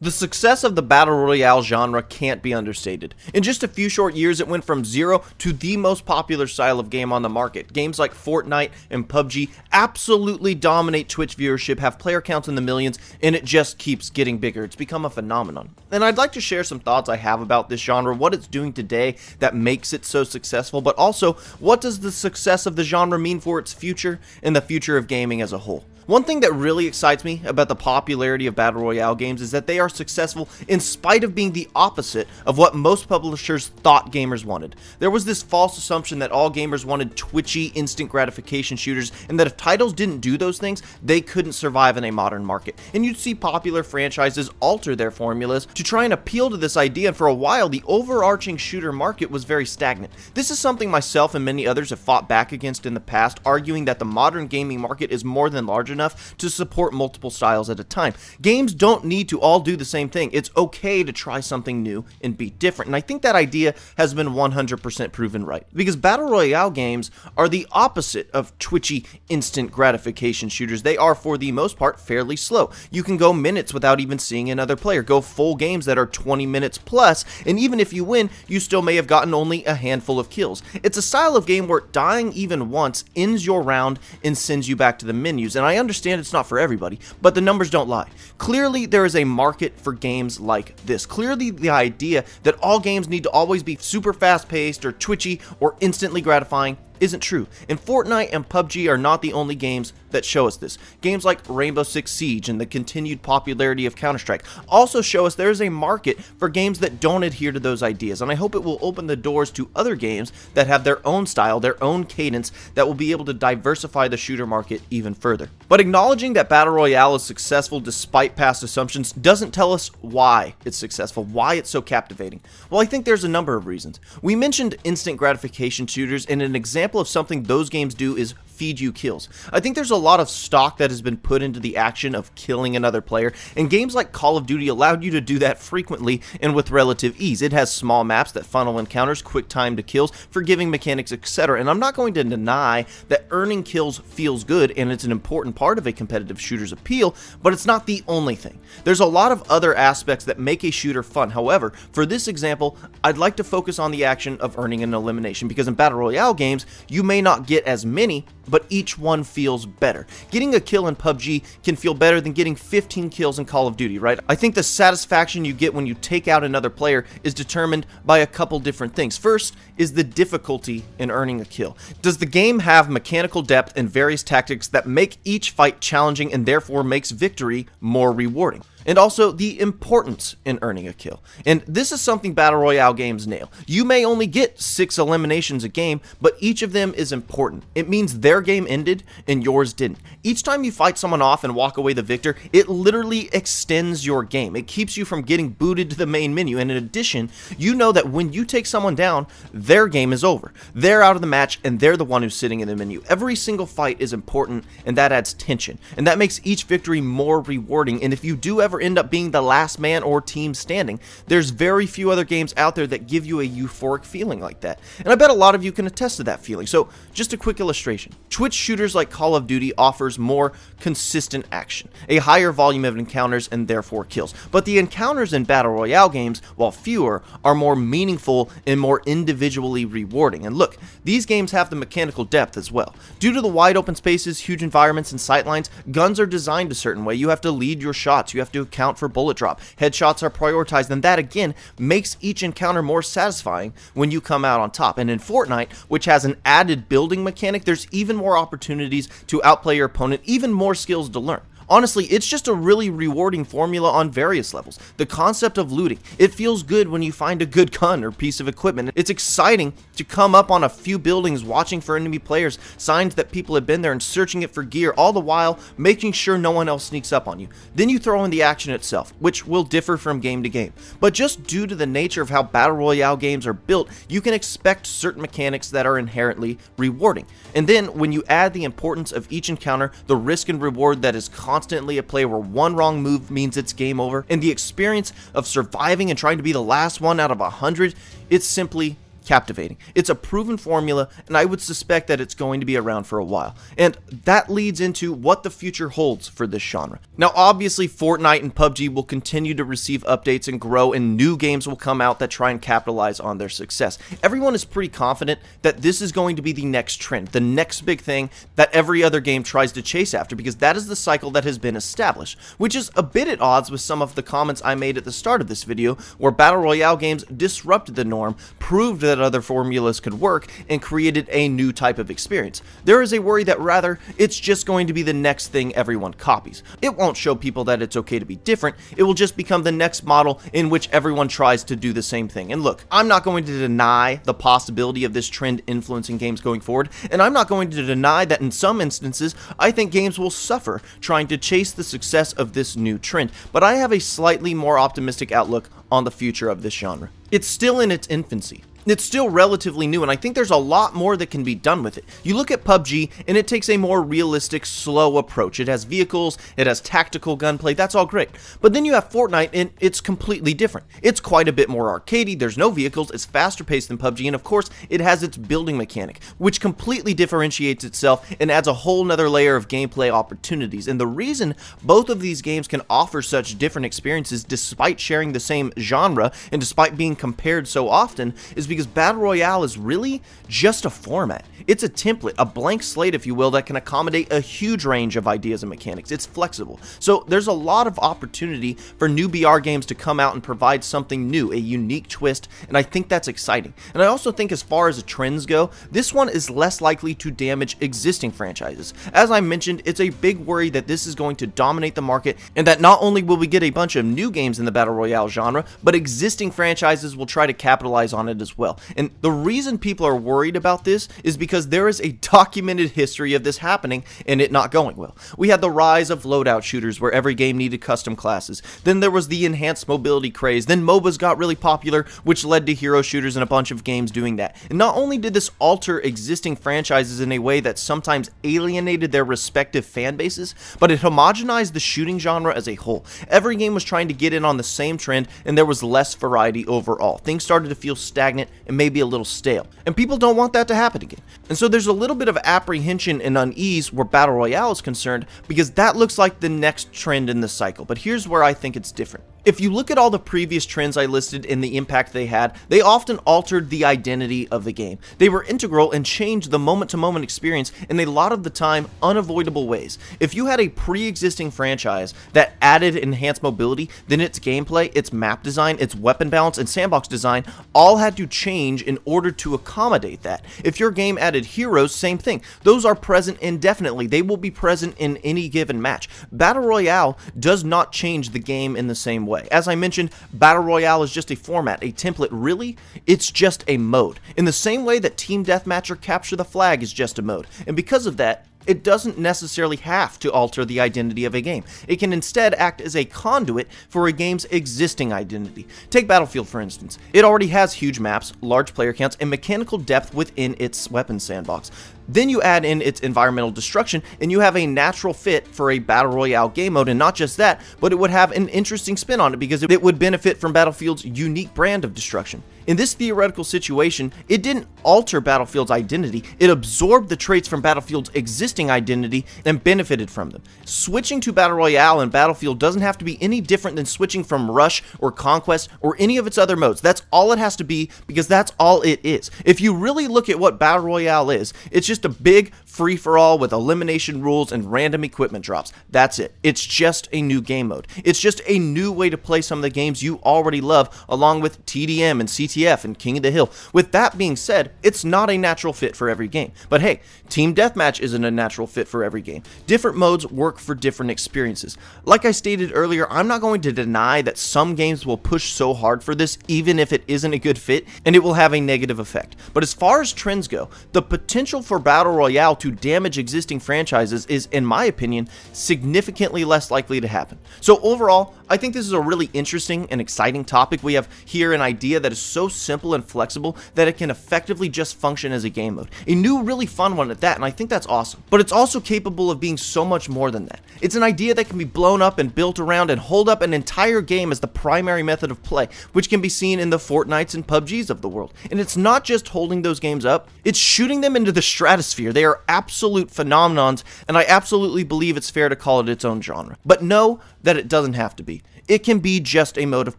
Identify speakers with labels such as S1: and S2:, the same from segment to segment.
S1: The success of the Battle Royale genre can't be understated. In just a few short years, it went from zero to the most popular style of game on the market. Games like Fortnite and PUBG absolutely dominate Twitch viewership, have player counts in the millions, and it just keeps getting bigger. It's become a phenomenon. And I'd like to share some thoughts I have about this genre, what it's doing today that makes it so successful, but also what does the success of the genre mean for its future and the future of gaming as a whole. One thing that really excites me about the popularity of Battle Royale games is that they are successful in spite of being the opposite of what most publishers thought gamers wanted. There was this false assumption that all gamers wanted twitchy, instant gratification shooters, and that if titles didn't do those things, they couldn't survive in a modern market. And you'd see popular franchises alter their formulas to try and appeal to this idea, and for a while, the overarching shooter market was very stagnant. This is something myself and many others have fought back against in the past, arguing that the modern gaming market is more than large enough to support multiple styles at a time. Games don't need to all do the same thing. It's okay to try something new and be different. And I think that idea has been 100% proven right. Because Battle Royale games are the opposite of twitchy instant gratification shooters. They are, for the most part, fairly slow. You can go minutes without even seeing another player. Go full games that are 20 minutes plus, and even if you win, you still may have gotten only a handful of kills. It's a style of game where dying even once ends your round and sends you back to the menus. And I understand it's not for everybody, but the numbers don't lie. Clearly, there is a market for games like this. Clearly, the idea that all games need to always be super fast-paced or twitchy or instantly gratifying isn't true. And Fortnite and PUBG are not the only games that show us this. Games like Rainbow Six Siege and the continued popularity of Counter-Strike also show us there is a market for games that don't adhere to those ideas, and I hope it will open the doors to other games that have their own style, their own cadence, that will be able to diversify the shooter market even further. But acknowledging that Battle Royale is successful despite past assumptions doesn't tell us why it's successful, why it's so captivating. Well, I think there's a number of reasons. We mentioned instant gratification shooters, and an example of something those games do is feed you kills. I think there's a lot of stock that has been put into the action of killing another player, and games like Call of Duty allowed you to do that frequently and with relative ease. It has small maps that funnel encounters, quick time to kills, forgiving mechanics, etc. And I'm not going to deny that earning kills feels good and it's an important part of a competitive shooter's appeal, but it's not the only thing. There's a lot of other aspects that make a shooter fun. However, for this example, I'd like to focus on the action of earning an elimination, because in Battle Royale games, you may not get as many, but each one feels better. Getting a kill in PUBG can feel better than getting 15 kills in Call of Duty, right? I think the satisfaction you get when you take out another player is determined by a couple different things. First is the difficulty in earning a kill. Does the game have mechanical depth and various tactics that make each fight challenging and therefore makes victory more rewarding? And also the importance in earning a kill. And this is something Battle Royale games nail. You may only get 6 eliminations a game, but each of them is important. It means their game ended and yours didn't. Each time you fight someone off and walk away the victor, it literally extends your game. It keeps you from getting booted to the main menu, and in addition, you know that when you take someone down, their game is over. They're out of the match and they're the one who's sitting in the menu. Every single fight is important, and that adds tension, and that makes each victory more rewarding. And if you do ever end up being the last man or team standing, there's very few other games out there that give you a euphoric feeling like that. And I bet a lot of you can attest to that feeling. So just a quick illustration. Twitch shooters like Call of Duty offers more consistent action, a higher volume of encounters and therefore kills. But the encounters in Battle Royale games, while fewer, are more meaningful and more individually rewarding. And look, these games have the mechanical depth as well. Due to the wide open spaces, huge environments, and sightlines, guns are designed a certain way. You have to lead your shots. You have to account for bullet drop. Headshots are prioritized, and that again makes each encounter more satisfying when you come out on top. And in Fortnite, which has an added building mechanic, there's even more opportunities to outplay your opponent, even more skills to learn. Honestly, it's just a really rewarding formula on various levels. The concept of looting, it feels good when you find a good gun or piece of equipment. It's exciting to come up on a few buildings watching for enemy players, signs that people have been there, and searching it for gear, all the while making sure no one else sneaks up on you. Then you throw in the action itself, which will differ from game to game. But just due to the nature of how Battle Royale games are built, you can expect certain mechanics that are inherently rewarding. And then when you add the importance of each encounter, the risk and reward that is constantly at play, where one wrong move means it's game over, and the experience of surviving and trying to be the last one out of 100, it's simply captivating. It's a proven formula, and I would suspect that it's going to be around for a while. And that leads into what the future holds for this genre. Now, obviously, Fortnite and PUBG will continue to receive updates and grow, and new games will come out that try and capitalize on their success. Everyone is pretty confident that this is going to be the next trend, the next big thing that every other game tries to chase after, because that is the cycle that has been established, which is a bit at odds with some of the comments I made at the start of this video, where Battle Royale games disrupted the norm, proved that other formulas could work, and created a new type of experience. There is a worry that rather, it's just going to be the next thing everyone copies. It won't show people that it's okay to be different, it will just become the next model in which everyone tries to do the same thing. And look, I'm not going to deny the possibility of this trend influencing games going forward, and I'm not going to deny that in some instances, I think games will suffer trying to chase the success of this new trend, but I have a slightly more optimistic outlook on the future of this genre. It's still in its infancy. It's still relatively new, and I think there's a lot more that can be done with it. You look at PUBG, and it takes a more realistic, slow approach. It has vehicles, it has tactical gunplay, that's all great. But then you have Fortnite, and it's completely different. It's quite a bit more arcadey, there's no vehicles, it's faster paced than PUBG, and of course, it has its building mechanic, which completely differentiates itself and adds a whole nother layer of gameplay opportunities. And the reason both of these games can offer such different experiences despite sharing the same genre, and despite being compared so often, is because Battle Royale is really just a format. It's a template, a blank slate, if you will, that can accommodate a huge range of ideas and mechanics. It's flexible. So there's a lot of opportunity for new BR games to come out and provide something new, a unique twist, and I think that's exciting. And I also think as far as the trends go, this one is less likely to damage existing franchises. As I mentioned, it's a big worry that this is going to dominate the market, and that not only will we get a bunch of new games in the Battle Royale genre, but existing franchises will try to capitalize on it as well. And the reason people are worried about this is because there is a documented history of this happening and it not going well. We had the rise of loadout shooters where every game needed custom classes. Then there was the enhanced mobility craze. Then MOBAs got really popular, which led to hero shooters and a bunch of games doing that. And not only did this alter existing franchises in a way that sometimes alienated their respective fan bases, but it homogenized the shooting genre as a whole. Every game was trying to get in on the same trend, and there was less variety overall. Things started to feel stagnant and maybe a little stale. And people don't want that to happen again. And so there's a little bit of apprehension and unease where Battle Royale is concerned, because that looks like the next trend in the cycle. But here's where I think it's different. If you look at all the previous trends I listed and the impact they had, they often altered the identity of the game. They were integral and changed the moment-to-moment experience in a lot of the time unavoidable ways. If you had a pre-existing franchise that added enhanced mobility, then its gameplay, its map design, its weapon balance, and sandbox design all had to change in order to accommodate that. If your game added heroes, same thing. Those are present indefinitely. They will be present in any given match. Battle Royale does not change the game in the same way. As I mentioned, Battle Royale is just a format, a template. Really, it's just a mode. In the same way that Team Deathmatch or Capture the Flag is just a mode. And because of that, it doesn't necessarily have to alter the identity of a game. It can instead act as a conduit for a game's existing identity. Take Battlefield, for instance. It already has huge maps, large player counts, and mechanical depth within its weapons sandbox. Then you add in its environmental destruction, and you have a natural fit for a Battle Royale game mode. And not just that, but it would have an interesting spin on it because it would benefit from Battlefield's unique brand of destruction. In this theoretical situation, it didn't alter Battlefield's identity, it absorbed the traits from Battlefield's existing identity and benefited from them. Switching to Battle Royale and Battlefield doesn't have to be any different than switching from Rush or Conquest or any of its other modes. That's all it has to be, because that's all it is. If you really look at what Battle Royale is, it's just a big free-for-all with elimination rules and random equipment drops. That's it. It's just a new game mode. It's just a new way to play some of the games you already love, along with TDM and CTF and King of the Hill. With that being said, it's not a natural fit for every game. But hey, Team Deathmatch isn't a natural fit for every game. Different modes work for different experiences. Like I stated earlier, I'm not going to deny that some games will push so hard for this, even if it isn't a good fit, and it will have a negative effect. But as far as trends go, the potential for Battle Royale to damage existing franchises is, in my opinion, significantly less likely to happen. So overall, I think this is a really interesting and exciting topic. We have here an idea that is so simple and flexible that it can effectively just function as a game mode. A new, really fun one at that, and I think that's awesome. But it's also capable of being so much more than that. It's an idea that can be blown up and built around and hold up an entire game as the primary method of play, which can be seen in the Fortnites and PUBGs of the world. And it's not just holding those games up, it's shooting them into the stratosphere. They are absolute phenomenons, and I absolutely believe it's fair to call it its own genre. But know that it doesn't have to be. It can be just a mode of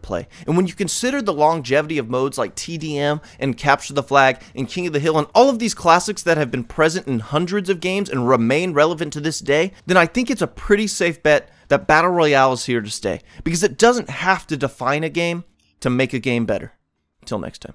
S1: play. And when you consider the longevity of modes like TDM and Capture the Flag and King of the Hill and all of these classics that have been present in hundreds of games and remain relevant to this day, then I think it's a pretty safe bet that Battle Royale is here to stay. Because it doesn't have to define a game to make a game better. Until next time.